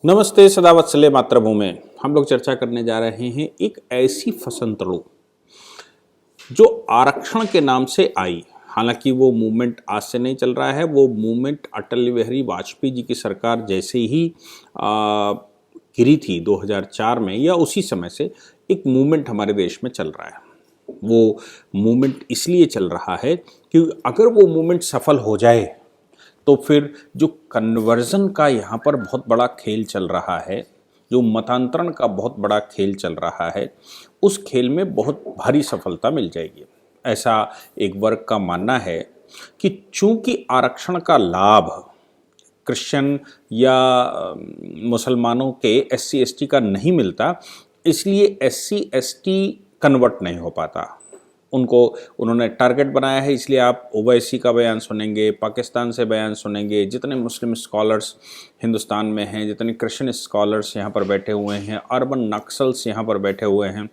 नमस्ते सदावत्सल्य मातृभूमि। हम लोग चर्चा करने जा रहे हैं एक ऐसी फसंतड़ू जो आरक्षण के नाम से आई। हालांकि वो मूवमेंट आज से नहीं चल रहा है, वो मूवमेंट अटल बिहारी वाजपेयी जी की सरकार जैसे ही गिरी थी 2004 में, या उसी समय से एक मूवमेंट हमारे देश में चल रहा है। वो मूवमेंट इसलिए चल रहा है कि अगर वो मूवमेंट सफल हो जाए तो फिर जो कन्वर्जन का यहाँ पर बहुत बड़ा खेल चल रहा है, जो मतांतरण का बहुत बड़ा खेल चल रहा है, उस खेल में बहुत भारी सफलता मिल जाएगी। ऐसा एक वर्ग का मानना है कि चूंकि आरक्षण का लाभ क्रिश्चियन या मुसलमानों के एससी एसटी का नहीं मिलता, इसलिए एससी एसटी कन्वर्ट नहीं हो पाता। उन्होंने टारगेट बनाया है, इसलिए आप ओवैसी का बयान सुनेंगे, पाकिस्तान से बयान सुनेंगे, जितने मुस्लिम स्कॉलर्स हिंदुस्तान में हैं, जितने क्रिश्चियन स्कॉलर्स यहाँ पर बैठे हुए हैं, अर्बन नक्सल्स यहाँ पर बैठे हुए हैं,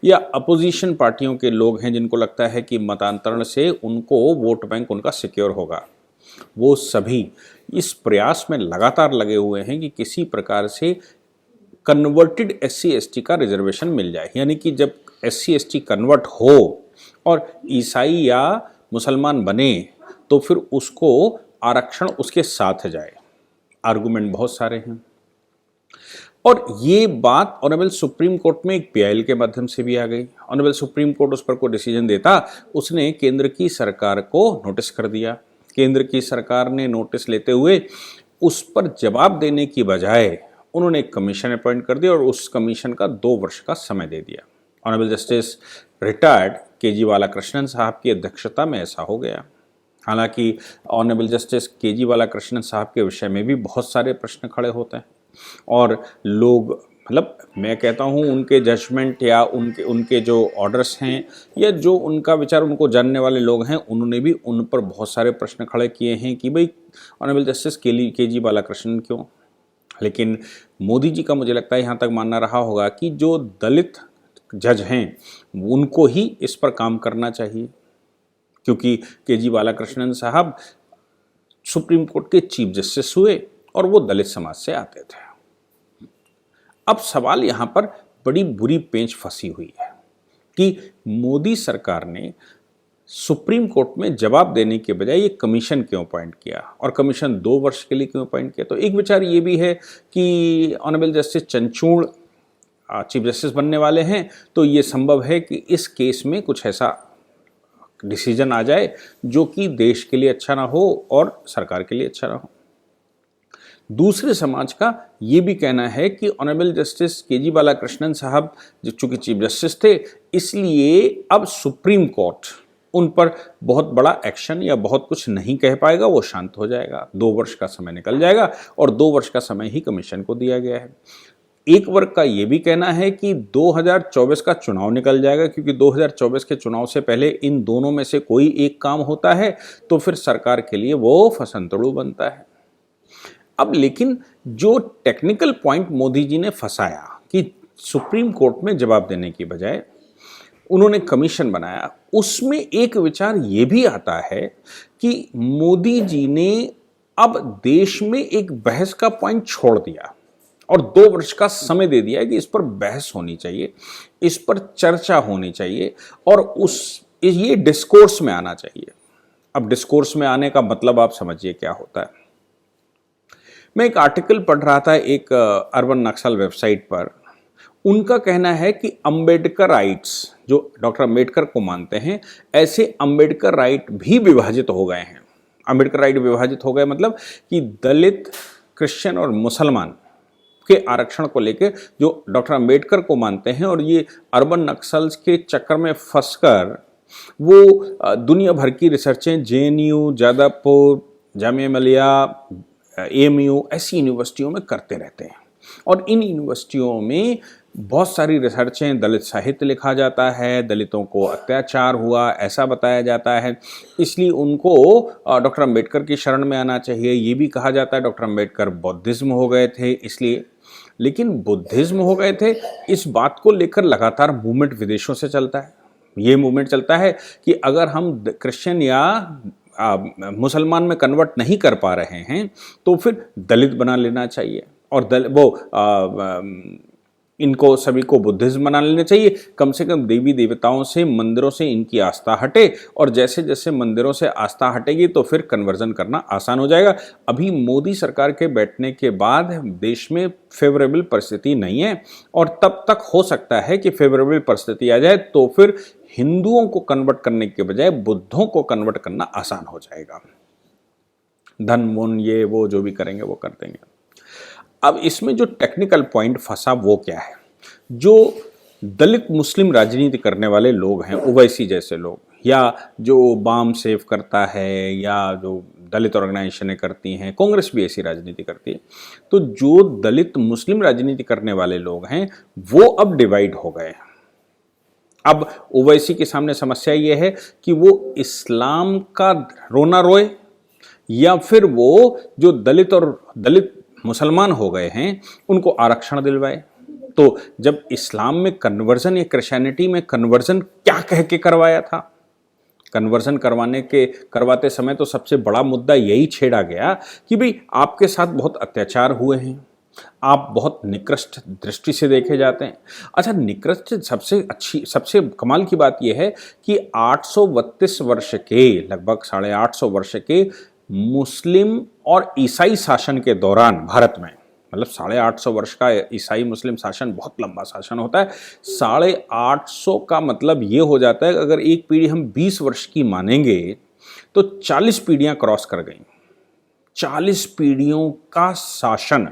या अपोजिशन पार्टियों के लोग हैं जिनको लगता है कि मतांतरण से उनको वोट बैंक उनका सिक्योर होगा, वो सभी इस प्रयास में लगातार लगे हुए हैं कि किसी प्रकार से कन्वर्टेड एससी एसटी का रिजर्वेशन मिल जाए। यानी कि जब एससी एसटी कन्वर्ट हो और ईसाई या मुसलमान बने तो फिर उसको आरक्षण उसके साथ जाए। आर्गुमेंट बहुत सारे हैं और ये बात ऑनरेबल सुप्रीम कोर्ट में एक पीआईएल के माध्यम से भी आ गई। ऑनरेबल सुप्रीम कोर्ट उस पर कोई डिसीजन देता, उसने केंद्र की सरकार को नोटिस कर दिया। केंद्र की सरकार ने नोटिस लेते हुए उस पर जवाब देने की बजाय उन्होंने एक कमीशन अपॉइंट कर दिया और उस कमीशन का 2 वर्ष का समय दे दिया। Honourable justice retired KG Balakrishnan साहब की अध्यक्षता में ऐसा हो गया। हालांकि ऑनरेबल जस्टिस केजी बालाकृष्णन साहब के विषय में भी बहुत सारे प्रश्न खड़े होते हैं और लोग, मतलब मैं कहता हूँ, उनके जजमेंट या उनके जो ऑर्डर्स हैं या जो उनका विचार उनको जानने वाले लोग हैं, उन्होंने भी उन पर बहुत सारे प्रश्न खड़े किए हैं कि भाई ऑनरेबल जस्टिस केजी बालाकृष्णन क्यों। लेकिन मोदी जी का मुझे लगता है यहाँ तक मानना रहा होगा कि जो दलित जज हैं उनको ही इस पर काम करना चाहिए, क्योंकि केजी बालाकृष्णन साहब सुप्रीम कोर्ट के चीफ जस्टिस हुए और वो दलित समाज से आते थे। अब सवाल यहाँ पर बड़ी बुरी पेंच फंसी हुई है कि मोदी सरकार ने सुप्रीम कोर्ट में जवाब देने के बजाय ये कमीशन क्यों अपॉइंट किया और कमीशन 2 वर्ष के लिए क्यों अपॉइंट किया। तो एक विचार ये भी है कि honourable justice Chandrachud chief justice बनने वाले हैं, तो ये संभव है कि इस केस में कुछ ऐसा डिसीजन आ जाए जो कि देश के लिए अच्छा ना हो और सरकार के लिए अच्छा ना हो। दूसरे समाज का ये भी कहना है कि ऑनरेबल जस्टिस केजी बालाकृष्णन साहब जो चूंकि चीफ जस्टिस थे, इसलिए अब सुप्रीम कोर्ट उन पर बहुत बड़ा एक्शन या बहुत कुछ नहीं कह पाएगा, वो शांत हो जाएगा। 2 वर्ष का समय निकल जाएगा और 2 वर्ष का समय ही कमीशन को दिया गया है। एक वर्ग का ये भी कहना है कि 2024 का चुनाव निकल जाएगा, क्योंकि 2024 के चुनाव से पहले इन दोनों में से कोई एक काम होता है तो फिर सरकार के लिए वो फसंतड़ू बनता है। अब लेकिन जो टेक्निकल पॉइंट मोदी जी ने फंसाया कि सुप्रीम कोर्ट में जवाब देने की बजाय उन्होंने कमीशन बनाया, उसमें एक विचार ये भी आता है कि मोदी जी ने अब देश में एक बहस का पॉइंट छोड़ दिया और 2 वर्ष का समय दे दिया कि इस पर बहस होनी चाहिए, इस पर चर्चा होनी चाहिए और ये डिस्कोर्स में आना चाहिए। अब डिस्कोर्स में आने का मतलब आप समझिए क्या होता है। मैं एक आर्टिकल पढ़ रहा था एक अर्बन नक्सल वेबसाइट पर। उनका कहना है कि अंबेडकर राइट्स, जो डॉक्टर अंबेडकर को मानते हैं, ऐसे अंबेडकर राइट भी विभाजित हो गए हैं। अंबेडकर राइट विभाजित हो गए मतलब कि दलित, क्रिश्चियन और मुसलमान के आरक्षण को लेकर जो डॉक्टर अंबेडकर को मानते हैं, और ये अर्बन नक्सल्स के चक्कर में फंसकर वो दुनिया भर की रिसर्चें जेएनयू, जादवपुर, जामिया मिलिया, एएमयू ऐसी यूनिवर्सिटियों में करते रहते हैं और इन यूनिवर्सिटियों में बहुत सारी रिसर्चें, दलित साहित्य लिखा जाता है, दलितों को अत्याचार हुआ ऐसा बताया जाता है, इसलिए उनको डॉक्टर अंबेडकर की शरण में आना चाहिए। ये भी कहा जाता है डॉक्टर अंबेडकर बौद्धिज्म हो गए थे इसलिए। लेकिन बुद्धिज्म हो गए थे, इस बात को लेकर लगातार मूवमेंट विदेशों से चलता है। ये मूवमेंट चलता है कि अगर हम क्रिश्चियन या मुसलमान में कन्वर्ट नहीं कर पा रहे हैं तो फिर दलित बना लेना चाहिए। और इनको सभी को बुद्धिज्म बना लेना चाहिए। कम से कम देवी देवताओं से, मंदिरों से इनकी आस्था हटे, और जैसे जैसे मंदिरों से आस्था हटेगी तो फिर कन्वर्जन करना आसान हो जाएगा। अभी मोदी सरकार के बैठने के बाद देश में फेवरेबल परिस्थिति नहीं है, और तब तक हो सकता है कि फेवरेबल परिस्थिति आ जाए तो फिर हिंदुओं को कन्वर्ट करने के बजाय बुद्धों को कन्वर्ट करना आसान हो जाएगा। धन वन ये वो जो भी करेंगे वो कर देंगे। अब इसमें जो टेक्निकल पॉइंट फंसा वो क्या है, जो दलित मुस्लिम राजनीति करने वाले लोग हैं, ओवैसी जैसे लोग, या जो बाम सेव करता है, या जो दलित ऑर्गेनाइजेशनें करती हैं, कांग्रेस भी ऐसी राजनीति करती है, तो जो दलित मुस्लिम राजनीति करने वाले लोग हैं वो अब डिवाइड हो गए। अब ओवैसी के सामने समस्या ये है कि वो इस्लाम का रोना रोए, या फिर वो जो दलित मुसलमान हो गए हैं उनको आरक्षण दिलवाए। तो जब इस्लाम में कन्वर्जन या क्रिश्चियनिटी में कन्वर्जन क्या कह के करवाया था, कन्वर्जन करवाते समय तो सबसे बड़ा मुद्दा यही छेड़ा गया कि भाई आपके साथ बहुत अत्याचार हुए हैं, आप बहुत निकृष्ट दृष्टि से देखे जाते हैं। अच्छा, निकृष्ट सबसे कमाल की बात यह है कि 832 वर्ष के, लगभग 850 वर्ष के मुस्लिम और ईसाई शासन के दौरान भारत में, मतलब 850 वर्ष का ईसाई मुस्लिम शासन बहुत लंबा शासन होता है। 850 का मतलब ये हो जाता है कि अगर एक पीढ़ी हम 20 वर्ष की मानेंगे तो 40 पीढ़ियां क्रॉस कर गई। 40 पीढ़ियों का शासन,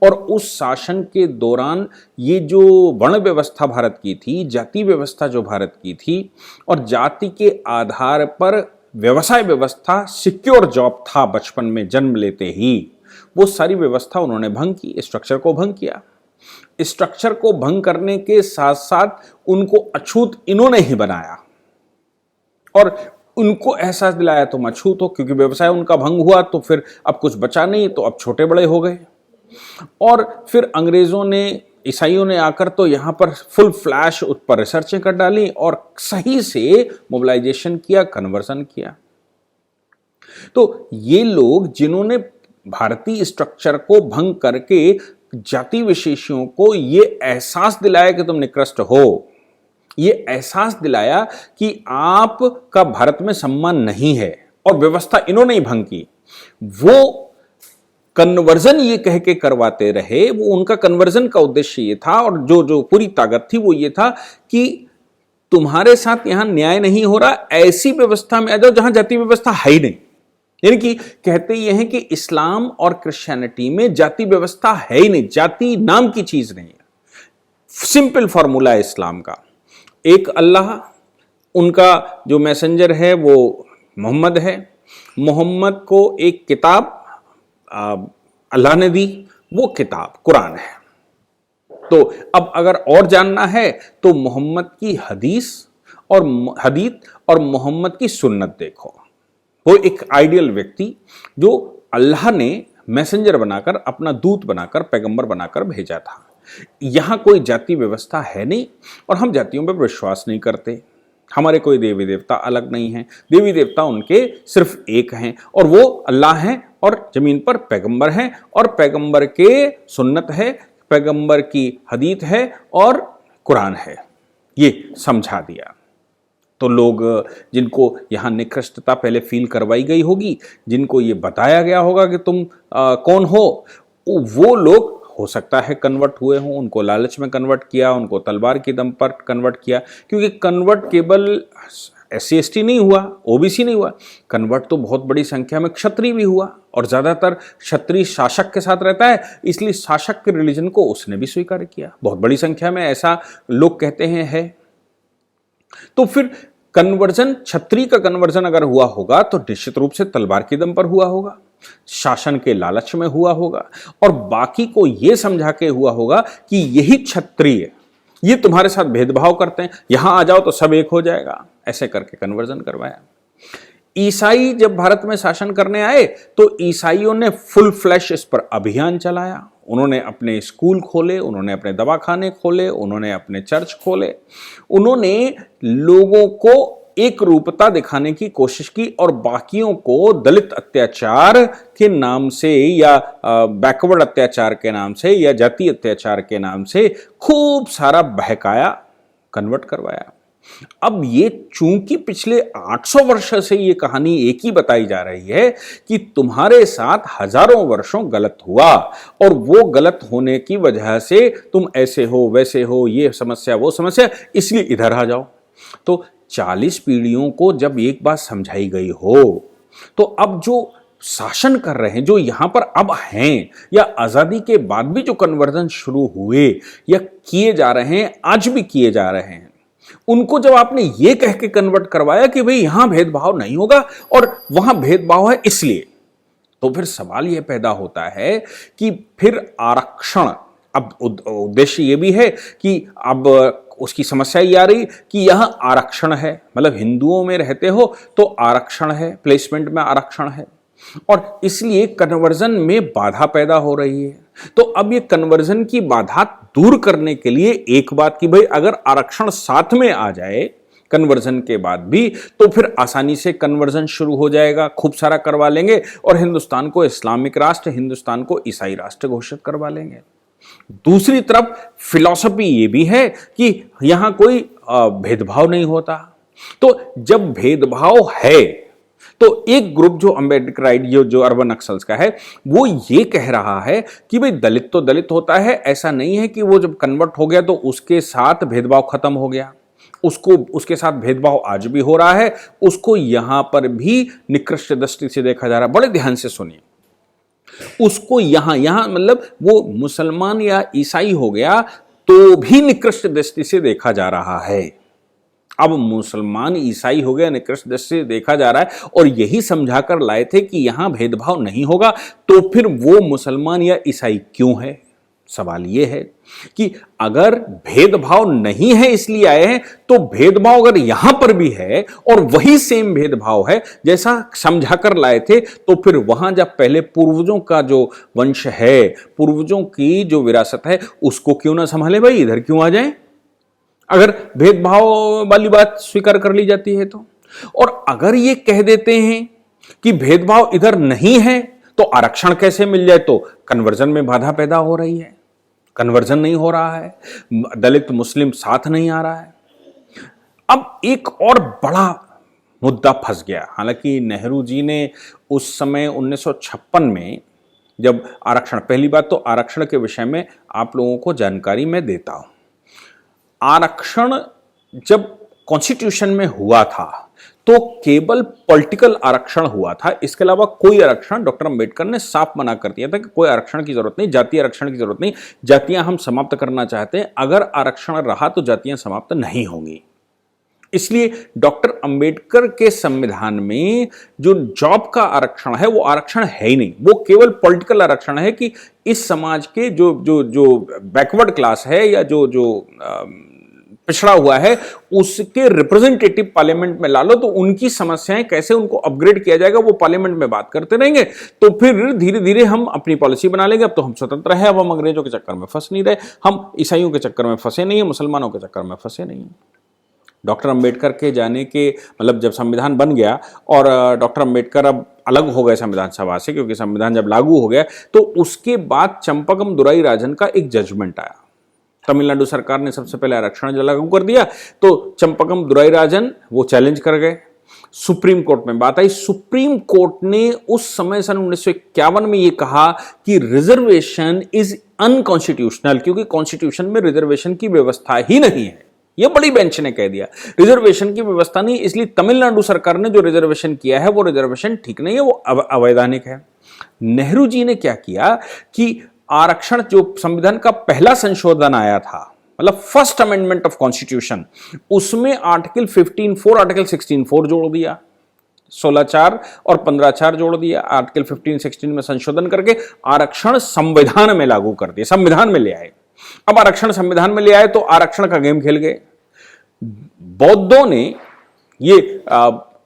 और उस शासन के दौरान ये जो वर्ण व्यवस्था भारत की थी, जाति व्यवस्था जो भारत की थी, और जाति के आधार पर व्यवसाय व्यवस्था, सिक्योर जॉब था बचपन में जन्म लेते ही, वो सारी व्यवस्था उन्होंने भंग की, स्ट्रक्चर को भंग किया। स्ट्रक्चर को भंग करने के साथ साथ उनको अछूत इन्होंने ही बनाया, और उनको एहसास दिलाया तुम अछूत हो, क्योंकि व्यवसाय उनका भंग हुआ तो फिर अब कुछ बचा नहीं, तो अब छोटे बड़े हो गए। और फिर अंग्रेजों ने, ईसाइयों ने आकर तो यहाँ पर फुल फ्लैश उस पर रिसर्चें कर डाली और सही से मोबिलाइजेशन किया, कन्वर्सन किया। तो ये लोग जिन्होंने भारतीय स्ट्रक्चर को भंग करके जाति विशेषियों को ये एहसास दिलाया कि तुम निकृष्ट हो, ये एहसास दिलाया कि आपका भारत में सम्मान नहीं है, और व्यवस्था इन्होंने ही भंग की, वो कन्वर्जन ये कह के करवाते रहे। वो उनका कन्वर्जन का उद्देश्य ये था, और जो पूरी ताकत थी वो ये था कि तुम्हारे साथ यहां न्याय नहीं हो रहा, ऐसी व्यवस्था में आ जाओ जहां जाति व्यवस्था है ही नहीं। यानी कि कहते ये हैं कि इस्लाम और क्रिश्चियनिटी में जाति व्यवस्था है ही नहीं, जाति नाम की चीज नहीं है। सिंपल फॉर्मूला है इस्लाम का, एक अल्लाह, उनका जो मैसेंजर है वो मोहम्मद है, मोहम्मद को एक किताब अल्लाह ने दी, वो किताब कुरान है। तो अब अगर और जानना है तो मोहम्मद की हदीस और मोहम्मद की सुन्नत देखो। वो एक आइडियल व्यक्ति जो अल्लाह ने मैसेंजर बनाकर, अपना दूत बनाकर, पैगंबर बनाकर भेजा था। यहां कोई जाति व्यवस्था है नहीं, और हम जातियों पर विश्वास नहीं करते। हमारे कोई देवी देवता अलग नहीं हैं, देवी देवता उनके सिर्फ एक हैं, और वो अल्लाह हैं, और जमीन पर पैगंबर हैं, और पैगंबर के सुन्नत है, पैगंबर की हदीस है, और कुरान है। ये समझा दिया तो लोग, जिनको यहाँ निकृष्टता पहले फील करवाई गई होगी, जिनको ये बताया गया होगा कि तुम कौन हो, वो लोग हो सकता है कन्वर्ट हुए हों, उनको लालच में कन्वर्ट किया, उनको तलवार की दम पर कन्वर्ट किया। क्योंकि कन्वर्ट केवल SC/ST नहीं हुआ, OBC नहीं हुआ, कन्वर्ट तो बहुत बड़ी संख्या में क्षत्रिय भी हुआ, और ज़्यादातर क्षत्रिय शासक के साथ रहता है, इसलिए शासक के रिलीजन को उसने भी स्वीकार किया। बहुत बड़ी संख्या में ऐसा लोग कहते हैं है। तो फिर कन्वर्जन, क्षत्रिय का कन्वर्जन अगर हुआ होगा तो निश्चित रूप से तलवार की दम पर हुआ होगा, शासन के लालच में हुआ होगा, और बाकी को यह समझा के हुआ होगा कि यही क्षत्रिय, ये तुम्हारे साथ भेदभाव करते हैं, यहां आ जाओ तो सब एक हो जाएगा, ऐसे करके कन्वर्जन करवाया। ईसाई जब भारत में शासन करने आए तो ईसाइयों ने फुल फ्लैश इस पर अभियान चलाया। उन्होंने अपने स्कूल खोले, उन्होंने अपने दवाखाने खोले, उन्होंने अपने चर्च खोले, उन्होंने लोगों को एक रूपता दिखाने की कोशिश की और बाकियों को दलित अत्याचार के नाम से या बैकवर्ड अत्याचार के नाम से या जाति अत्याचार के नाम से खूब सारा बहकाया, कन्वर्ट करवाया। अब ये चूंकि पिछले 800 वर्ष से ये कहानी एक ही बताई जा रही है कि तुम्हारे साथ हजारों वर्षों गलत हुआ और वो गलत होने की वजह से तुम ऐसे हो वैसे हो, ये समस्या वो समस्या, इसलिए इधर आ जाओ। तो 40 पीढ़ियों को जब एक बात समझाई गई हो तो अब जो शासन कर रहे हैं, जो यहां पर अब हैं या आजादी के बाद भी जो कन्वर्जन शुरू हुए या किए जा रहे हैं, आज भी किए जा रहे हैं, उनको जब आपने ये कह के कन्वर्ट करवाया कि भाई यहां भेदभाव नहीं होगा और वहां भेदभाव है इसलिए, तो फिर सवाल यह पैदा होता है कि फिर आरक्षण, अब उद्देश्य ये भी है कि अब उसकी समस्या ये आ रही कि यहां आरक्षण है, मतलब हिंदुओं में रहते हो तो आरक्षण है, प्लेसमेंट में आरक्षण है और इसलिए कन्वर्जन में बाधा पैदा हो रही है। तो अब ये कन्वर्जन की बाधा दूर करने के लिए एक बात कि भाई अगर आरक्षण साथ में आ जाए कन्वर्जन के बाद भी तो फिर आसानी से कन्वर्जन शुरू हो जाएगा, खूब सारा करवा लेंगे और हिंदुस्तान को इस्लामिक राष्ट्र, हिंदुस्तान को ईसाई राष्ट्र घोषित करवा लेंगे। दूसरी तरफ फिलॉसफी ये भी है कि यहां कोई भेदभाव नहीं होता। तो जब भेदभाव है तो एक ग्रुप जो अम्बेडकराइट जो अर्बन नक्सल्स का है वो ये कह रहा है कि भाई दलित तो दलित होता है, ऐसा नहीं है कि वो जब कन्वर्ट हो गया तो उसके साथ भेदभाव खत्म हो गया, उसको उसके साथ भेदभाव आज भी हो रहा है, उसको यहां पर भी निकृष्ट दृष्टि से देखा जा रहा है। बड़े ध्यान से सुनिए, उसको यहां मतलब वो मुसलमान या ईसाई हो गया तो भी निकृष्ट दृष्टि से देखा जा रहा है। अब मुसलमान ईसाई हो गया, निकृष्ट दृष्टि से देखा जा रहा है और यही समझाकर लाए थे कि यहां भेदभाव नहीं होगा, तो फिर वो मुसलमान या ईसाई क्यों है? सवाल यह है कि अगर भेदभाव नहीं है इसलिए आए हैं तो भेदभाव अगर यहां पर भी है और वही सेम भेदभाव है जैसा समझा कर लाए थे, तो फिर वहां जब पहले पूर्वजों का जो वंश है, पूर्वजों की जो विरासत है, उसको क्यों ना संभाले भाई, इधर क्यों आ जाएं? अगर भेदभाव वाली बात स्वीकार कर ली जाती है तो, और अगर ये कह देते हैं कि भेदभाव इधर नहीं है तो आरक्षण कैसे मिल जाए, तो कन्वर्जन में बाधा पैदा हो रही है, कन्वर्जन नहीं हो रहा है, दलित मुस्लिम साथ नहीं आ रहा है। अब एक और बड़ा मुद्दा फंस गया। हालांकि नेहरू जी ने उस समय 1956 में जब आरक्षण, पहली बात तो आरक्षण के विषय में आप लोगों को जानकारी मैं देता हूं। आरक्षण जब कॉन्स्टिट्यूशन में हुआ था तो केवल पॉलिटिकल आरक्षण हुआ था, इसके अलावा कोई आरक्षण, डॉक्टर अंबेडकर ने साफ मना कर दिया था कि कोई आरक्षण की जरूरत नहीं, जातीय आरक्षण की जरूरत नहीं, जातियां हम समाप्त करना चाहते हैं, अगर आरक्षण रहा तो जातियां समाप्त नहीं होंगी। इसलिए डॉक्टर अंबेडकर के संविधान में जो जॉब का आरक्षण है वो आरक्षण है ही नहीं, वो केवल पॉलिटिकल आरक्षण है कि इस समाज के जो जो जो बैकवर्ड क्लास है या जो जो पिछड़ा हुआ है उसके रिप्रेजेंटेटिव पार्लियामेंट में ला लो, तो उनकी समस्याएं कैसे उनको अपग्रेड किया जाएगा वो पार्लियामेंट में बात करते रहेंगे, तो फिर धीरे धीरे हम अपनी पॉलिसी बना लेंगे। अब तो हम स्वतंत्र हैं, अब हम अंग्रेजों के चक्कर में फंस नहीं रहे, हम ईसाइयों के चक्कर में फंसे नहीं है, मुसलमानों के चक्कर में फंसे नहीं है। डॉक्टर अंबेडकर के जाने के मतलब जब संविधान बन गया और डॉक्टर अंबेडकर अब अलग हो गए संविधान सभा से, क्योंकि संविधान जब लागू हो गया तो उसके बाद चंपकम दुराई राजन का एक जजमेंट आया। तमिलनाडु सरकार ने सबसे पहले आरक्षण जब लागू कर दिया तो चंपकम दुराई राजन वो चैलेंज कर गए, सुप्रीम कोर्ट में बात आई। सुप्रीम कोर्ट ने उस समय सन 1951 में ये कहा कि रिजर्वेशन इज अनकॉन्स्टिट्यूशनल, क्योंकि कॉन्स्टिट्यूशन में रिजर्वेशन की व्यवस्था ही नहीं है। यह बड़ी बेंच ने कह दिया रिजर्वेशन की व्यवस्था नहीं, इसलिए तमिलनाडु सरकार ने जो रिजर्वेशन किया है वो रिजर्वेशन ठीक नहीं है, वो अवैधानिक है। नेहरू जी ने क्या किया कि आरक्षण जो संविधान का पहला संशोधन आया था, मतलब फर्स्ट अमेंडमेंट ऑफ कॉन्स्टिट्यूशन, उसमें आर्टिकल 15(4) आर्टिकल 16(4) जोड़ दिया, 16(4) और 15(4) जोड़ दिया। आर्टिकल 15-16 में संशोधन करके आरक्षण संविधान में लागू कर दिया, संविधान में ले आए। अब आरक्षण संविधान में ले आए तो आरक्षण का गेम खेल गए। बौद्धों ने ये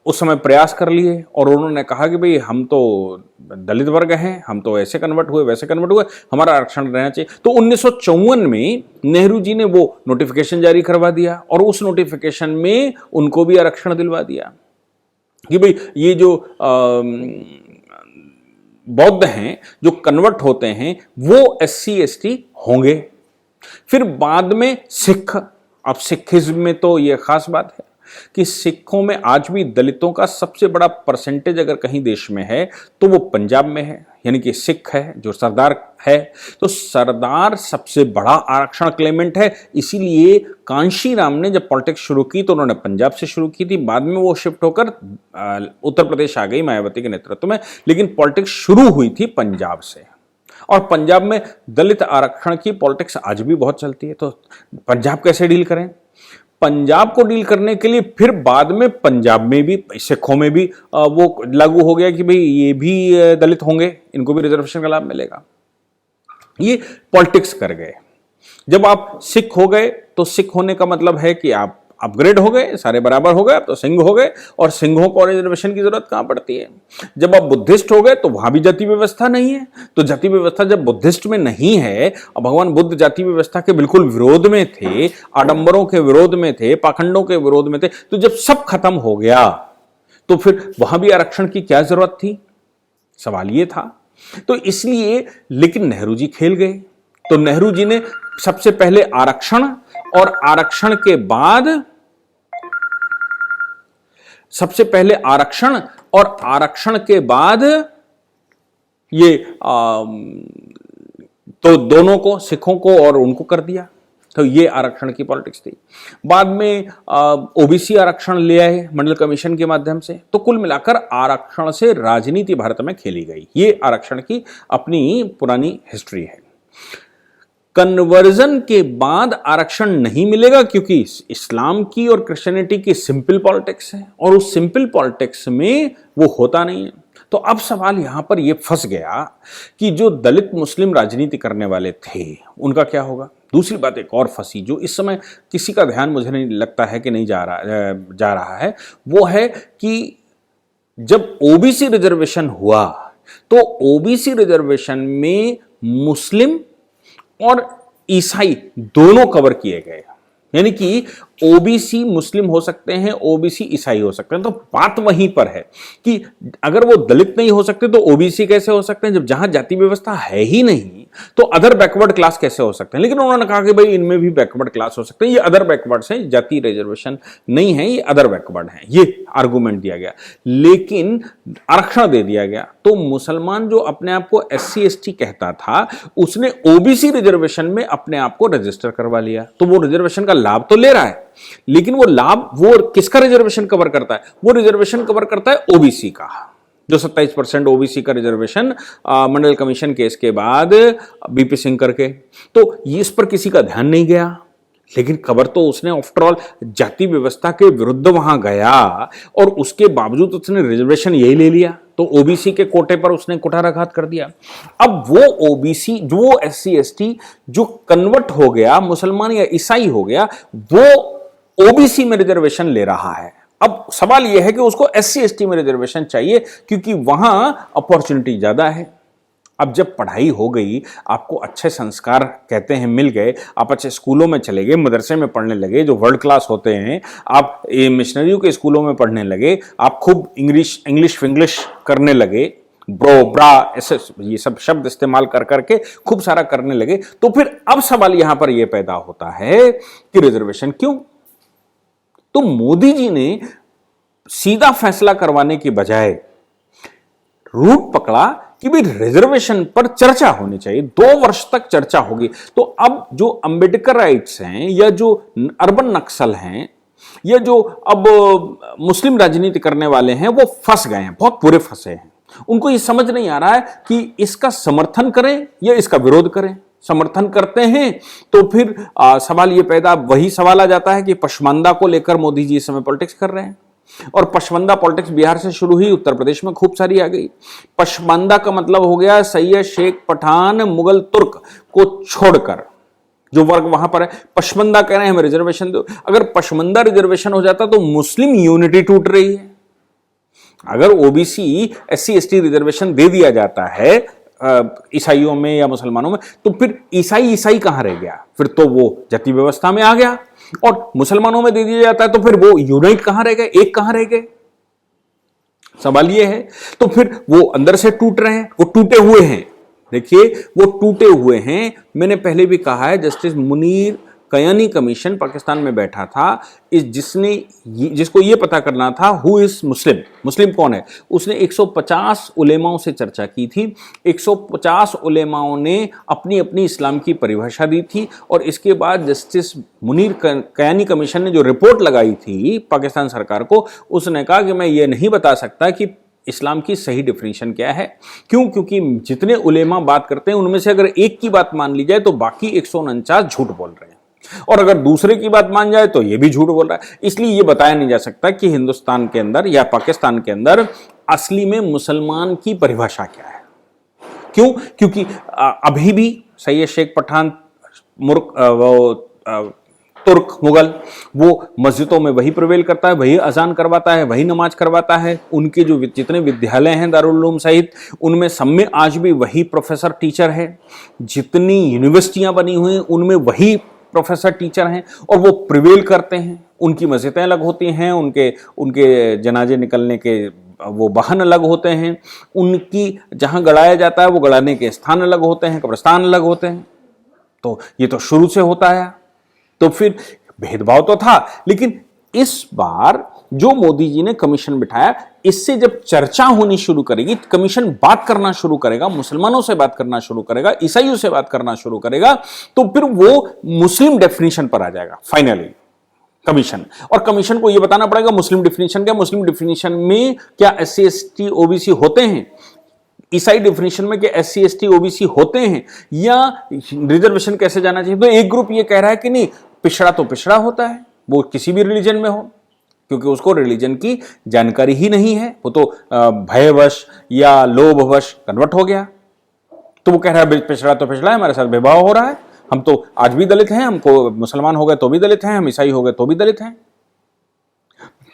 उस समय प्रयास कर लिए और उन्होंने कहा कि भाई हम तो दलित वर्ग हैं, हम तो ऐसे कन्वर्ट हुए वैसे कन्वर्ट हुए, हमारा आरक्षण रहना चाहिए। तो 1954 में नेहरू जी ने वो नोटिफिकेशन जारी करवा दिया और उस नोटिफिकेशन में उनको भी आरक्षण दिलवा दिया कि भाई ये जो बौद्ध हैं जो कन्वर्ट होते हैं वो SC ST होंगे। फिर बाद में सिख, अब सिखिज्म में तो ये खास बात है कि सिखों में आज भी दलितों का सबसे बड़ा परसेंटेज अगर कहीं देश में है तो वो पंजाब में है, यानी कि सिख है जो सरदार है। तो सरदार सबसे बड़ा आरक्षण क्लेमेंट है, इसीलिए कांशी राम ने जब पॉलिटिक्स शुरू की तो उन्होंने पंजाब से शुरू की थी, बाद में वो शिफ्ट होकर उत्तर प्रदेश आ गई मायावती के नेतृत्व में, लेकिन पॉलिटिक्स शुरू हुई थी पंजाब से। और पंजाब में दलित आरक्षण की पॉलिटिक्स आज भी बहुत चलती है। तो पंजाब कैसे डील करें? पंजाब को डील करने के लिए फिर बाद में पंजाब में भी सिखों में भी वो लागू हो गया कि भाई ये भी दलित होंगे, इनको भी रिजर्वेशन का लाभ मिलेगा। ये पॉलिटिक्स कर गए। जब आप सिख हो गए तो सिख होने का मतलब है कि आप अपग्रेड हो गए, सारे बराबर हो गए, अब तो सिंह हो गए, और सिंहों को रिजर्वेशन की जरूरत कहां पड़ती है। जब आप बुद्धिस्ट हो गए तो वहां भी जाति व्यवस्था नहीं है। तो जाति व्यवस्था जब बुद्धिस्ट में नहीं है, और भगवान बुद्ध जाति व्यवस्था के बिल्कुल विरोध में थे, आडंबरों के विरोध में थे, पाखंडों के विरोध में थे, तो जब सब खत्म हो गया तो फिर वहां भी आरक्षण की क्या जरूरत थी? सवाल ये था। तो इसलिए लेकिन नेहरू जी खेल गए। तो नेहरू जी ने सबसे पहले आरक्षण, और आरक्षण के बाद सबसे पहले आरक्षण और आरक्षण के बाद ये तो दोनों को, सिखों को और उनको कर दिया। तो ये आरक्षण की पॉलिटिक्स थी। बाद में ओबीसी आरक्षण ले आए मंडल कमीशन के माध्यम से। तो कुल मिलाकर आरक्षण से राजनीति भारत में खेली गई। ये आरक्षण की अपनी पुरानी हिस्ट्री है। कन्वर्जन के बाद आरक्षण नहीं मिलेगा क्योंकि इस्लाम की और क्रिश्चियनिटी की सिंपल पॉलिटिक्स है, और उस सिंपल पॉलिटिक्स में वो होता नहीं है। तो अब सवाल यहां पर ये फंस गया कि जो दलित मुस्लिम राजनीति करने वाले थे उनका क्या होगा। दूसरी बात एक और फंसी जो इस समय किसी का ध्यान मुझे नहीं लगता है कि नहीं जा रहा है, वो है कि जब ओबीसी रिजर्वेशन हुआ तो ओबीसी रिजर्वेशन में मुस्लिम और ईसाई दोनों कवर किए गए। यानी कि ओबीसी मुस्लिम हो सकते हैं, ओबीसी ईसाई हो सकते हैं। तो बात वहीं पर है कि अगर वो दलित नहीं हो सकते तो ओबीसी कैसे हो सकते हैं? जब जहां जाति व्यवस्था है ही नहीं तो अदर बैकवर्ड क्लास कैसे हो सकते हैं? लेकिन उन्होंने कहा कि भाई इनमें भी बैकवर्ड क्लास हो सकते हैं, ये अदर बैकवर्ड्स हैं, जाति रिजर्वेशन नहीं है, ये अदर बैकवर्ड हैं। ये आर्गूमेंट दिया गया, लेकिन आरक्षण दे दिया गया। तो मुसलमान जो अपने आप को SC ST कहता था उसने ओबीसी रिजर्वेशन में अपने आप को रजिस्टर करवा लिया। तो वो रिजर्वेशन का लाभ तो ले रहा है, लेकिन वो लाभ वो किसका रिजर्वेशन कवर करता है? वो रिजर्वेशन कवर करता है ओबीसी का, जो 27% ओबीसी का रिजर्वेशन मंडल कमीशन केस के बाद बीपी सिंह करके। तो इस पर किसी का ध्यान नहीं गया, लेकिन कवर तो उसने आफ्टर ऑल जाति व्यवस्था के विरुद्ध वहां गया, और उसके बावजूद उसने रिजर्वेशन यही ले लिया। तो ओबीसी के कोटे पर उसने कुठाराघात कर दिया। अब वो ओबीसी जो SC ST जो कन्वर्ट हो गया, मुसलमान या ईसाई हो गया, वो ओबीसी में रिजर्वेशन ले रहा है। अब सवाल यह है कि उसको SC ST में रिजर्वेशन चाहिए क्योंकि वहां अपॉर्चुनिटी ज्यादा है। अब जब पढ़ाई हो गई, आपको अच्छे संस्कार कहते हैं मिल गए, आप अच्छे स्कूलों में चले गए, मदरसे में पढ़ने लगे जो वर्ल्ड क्लास होते हैं, आप मिशनरियों के स्कूलों में पढ़ने लगे, आप खूब इंग्लिश फिंग्लिश करने लगे, ब्रो ब्रा ऐसे ये सब शब्द इस्तेमाल कर करके खूब सारा करने लगे। तो फिर अब सवाल यहां पर यह पैदा होता है कि रिजर्वेशन क्यों? तो मोदी जी ने सीधा फैसला करवाने की बजाय रूट पकड़ा कि भाई रिजर्वेशन पर चर्चा होनी चाहिए, 2 वर्ष तक चर्चा होगी। तो अब जो अंबेडकर राइट्स हैं, या जो अर्बन नक्सल हैं, या जो अब मुस्लिम राजनीति करने वाले हैं, वो फंस गए हैं, बहुत बुरे फंसे हैं। उनको ये समझ नहीं आ रहा है कि इसका समर्थन करें या इसका विरोध करें। समर्थन करते हैं तो फिर सवाल ये पैदा, वही सवाल आ जाता है कि पशमानदा को लेकर मोदी जी इस समय पॉलिटिक्स कर रहे हैं, और पशमानदा पॉलिटिक्स बिहार से शुरू हुई, उत्तर प्रदेश में खूब सारी आ गई। पशमानदा का मतलब हो गया सैयद, शेख, पठान, मुगल, तुर्क को छोड़कर जो वर्ग वहां पर है। पशमानदा कह रहे हैं हमें रिजर्वेशन दो। अगर पशमानदा रिजर्वेशन हो जाता तो मुस्लिम यूनिटी टूट रही है, अगर ओबीसी एससी एसटी रिजर्वेशन दे दिया जाता है ईसाइयों में या मुसलमानों में, तो फिर ईसाई कहां रह गया? फिर तो वो जाति व्यवस्था में आ गया। और मुसलमानों में दे दिया जाता है तो फिर वो यूनाइट कहां रह गए, एक कहां रह गए? सवाल ये है। तो फिर वो अंदर से टूट रहे हैं, वो टूटे हुए हैं। देखिए वो टूटे हुए हैं। मैंने पहले भी कहा है, जस्टिस मुनीर कयानी कमीशन पाकिस्तान में बैठा था, जिसको ये पता करना था हु इज मुस्लिम कौन है। उसने 150 उलेमाओं से चर्चा की थी। 150 उलेमाओं ने अपनी अपनी इस्लाम की परिभाषा दी थी। और इसके बाद जस्टिस मुनीर कयानी कमीशन ने जो रिपोर्ट लगाई थी पाकिस्तान सरकार को, उसने कहा कि मैं ये नहीं बता सकता कि इस्लाम की सही डिफिनीशन क्या है। क्यों? क्योंकि जितने उलेमा बात करते हैं उनमें से अगर एक की बात मान ली जाए तो बाकी 149 झूठ बोल रहे हैं, और अगर दूसरे की बात मान जाए तो ये भी झूठ बोल रहा है। इसलिए ये बताया नहीं जा सकता कि हिंदुस्तान के अंदर या पाकिस्तान के अंदर असली में मुसलमान की परिभाषा क्या है। क्यों? क्योंकि अभी भी सैयद शेख पठान तुर्क मुगल वो मस्जिदों में वही प्रवेल करता है, वही अजान करवाता है, वही नमाज करवाता है। उनके जो जितने विद्यालय हैं दारुल उलूम सहित, उनमें सब में आज भी वही प्रोफेसर टीचर है। जितनी यूनिवर्सिटियां बनी हुई हैं उनमें वही प्रोफेसर टीचर हैं और वो प्रिवेल करते हैं। उनकी मस्जिदें अलग होती हैं, उनके जनाजे निकलने के वो वाहन अलग होते हैं, उनकी जहां गड़ाया जाता है वो गड़ाने के स्थान अलग होते हैं, कब्रिस्तान अलग होते हैं। तो ये तो शुरू से होता है। तो फिर भेदभाव तो था, लेकिन इस बार जो मोदी जी ने कमीशन बिठाया, इससे जब चर्चा होनी शुरू करेगी, कमीशन बात करना शुरू करेगा, मुसलमानों से बात करना शुरू करेगा, ईसाइयों से बात करना शुरू करेगा, तो फिर वो मुस्लिम डेफिनेशन पर आ जाएगा फाइनली कमीशन। और कमीशन को यह बताना पड़ेगा मुस्लिम डेफिनेशन क्या, मुस्लिम डेफिनेशन में क्या एससी एसटी ओबीसी होते हैं, ईसाई डेफिनेशन में क्या एससी एसटी ओबीसी होते हैं, या रिजर्वेशन कैसे जाना चाहिए। तो एक ग्रुप ये कह रहा है कि नहीं, पिछड़ा तो पिछड़ा होता है, वो किसी भी रिलीजन में हो, क्योंकि उसको रिलीजन की जानकारी ही नहीं है, वो तो भयवश या लोभवश कन्वर्ट हो गया। तो वो कह रहा है पिछड़ा तो पिछड़ा है, हमारे साथ भेदभाव हो रहा है, हम तो आज भी दलित हैं, हमको मुसलमान हो गए तो भी दलित हैं, हम ईसाई हो गए तो भी दलित हैं।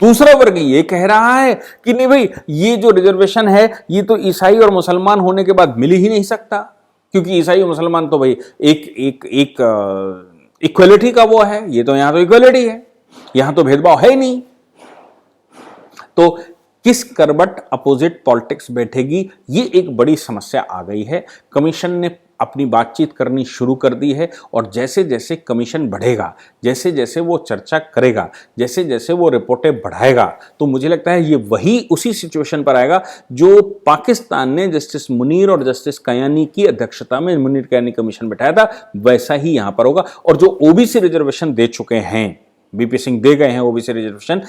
दूसरा वर्ग ये कह रहा है कि नहीं भाई, ये जो रिजर्वेशन है ये तो ईसाई और मुसलमान होने के बाद मिल ही नहीं सकता, क्योंकि ईसाई और मुसलमान तो भाई एक इक्वलिटी का वो है, ये तो यहां तो इक्वलिटी है, यहां तो भेदभाव है ही नहीं। तो किस करबट अपोजिट पॉलिटिक्स बैठेगी, ये एक बड़ी समस्या आ गई है। कमीशन ने अपनी बातचीत करनी शुरू कर दी है, और जैसे जैसे कमीशन बढ़ेगा, जैसे जैसे वो चर्चा करेगा, जैसे जैसे वो रिपोर्टें बढ़ाएगा, तो मुझे लगता है ये वही उसी सिचुएशन पर आएगा जो पाकिस्तान ने जस्टिस मुनीर और जस्टिस कयानी की अध्यक्षता में मुनीर कयानी कमीशन बैठाया था, वैसा ही यहां पर होगा। और जो ओबीसी रिजर्वेशन दे चुके हैं, बीपी सिंह दे गए हैं ओबीसी रिजर्वेशन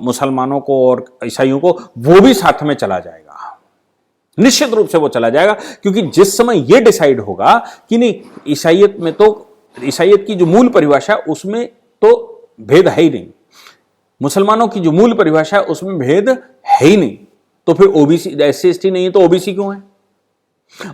मुसलमानों को और ईसाइयों को, वो भी साथ में चला जाएगा, निश्चित रूप से वो चला जाएगा। क्योंकि जिस समय ये डिसाइड होगा कि नहीं, ईसाइयत की जो मूल परिभाषा उसमें तो भेद है ही नहीं, मुसलमानों की जो मूल परिभाषा है उसमें भेद है ही नहीं, तो फिर ओबीसी एससी एसटी नहीं है तो ओबीसी क्यों है?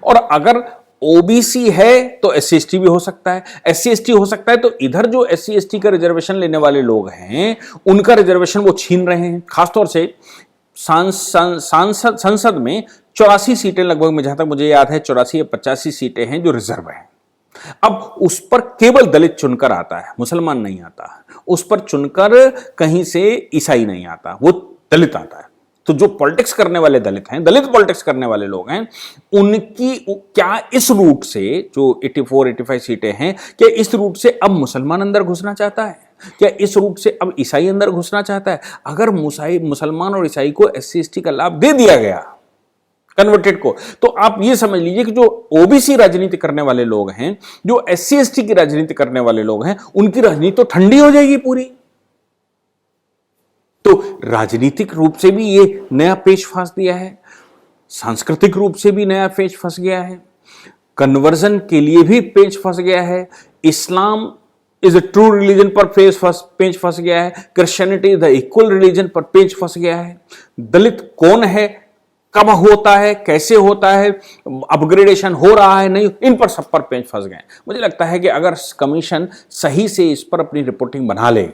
और अगर ओबीसी है तो एससी एसटी भी हो सकता है, एससी एसटी हो सकता है, तो इधर जो एससी एसटी का रिजर्वेशन लेने वाले लोग हैं उनका रिजर्वेशन वो छीन रहे हैं। खासतौर से संसद में 84 सीटें लगभग में, जहां तक मुझे याद है 84 या 85 सीटें हैं जो रिजर्व हैं। अब उस पर केवल दलित चुनकर आता है, मुसलमान नहीं आता। उस पर चुनकर कहीं से ईसाई नहीं आता, वो दलित आता है। तो जो पॉलिटिक्स करने वाले दलित हैं, दलित पॉलिटिक्स करने वाले लोग हैं, उनकी क्या इस रूट से जो 84-85 सीटें हैं, क्या इस रूट से अब मुसलमान अंदर घुसना चाहता है? क्या इस रूट से अब ईसाई अंदर घुसना चाहता है? अगर मुसलमान और ईसाई को एससी एसटी का लाभ दे दिया गया, कन्वर्टेड को, तो आप ये समझ लीजिए कि जो ओबीसी राजनीति करने वाले लोग हैं, जो एससी एसटी की राजनीति करने वाले लोग हैं, उनकी राजनीति तो ठंडी हो जाएगी पूरी। तो राजनीतिक रूप से भी ये नया पेच फंस दिया है, सांस्कृतिक रूप से भी नया पेच फंस गया है, कन्वर्जन के लिए भी पेच फंस गया है, Islam is a true religion पर पेच फंस गया है, Christianity is the equal religion पर पेच फंस गया है, दलित कौन है, कब होता है, कैसे होता है, अपग्रेडेशन हो रहा है नहीं, इन पर सब पर पेच फंस गए। मुझे लगता है कि अगर कमीशन सही से इस पर अपनी रिपोर्टिंग बना ले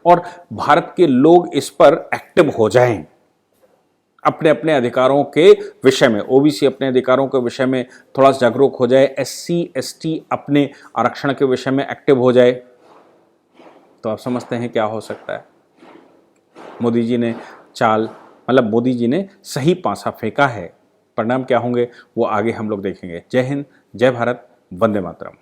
और भारत के लोग इस पर एक्टिव हो जाएं, अपने अपने अधिकारों के विषय में, ओबीसी अपने अधिकारों के विषय में थोड़ा जागरूक हो जाए, एससी एसटी अपने आरक्षण के विषय में एक्टिव हो जाए, तो आप समझते हैं क्या हो सकता है। मोदी जी ने मोदी जी ने सही पासा फेंका है। परिणाम क्या होंगे वो आगे हम लोग देखेंगे। जय हिंद, जय भारत, वंदे मातरम।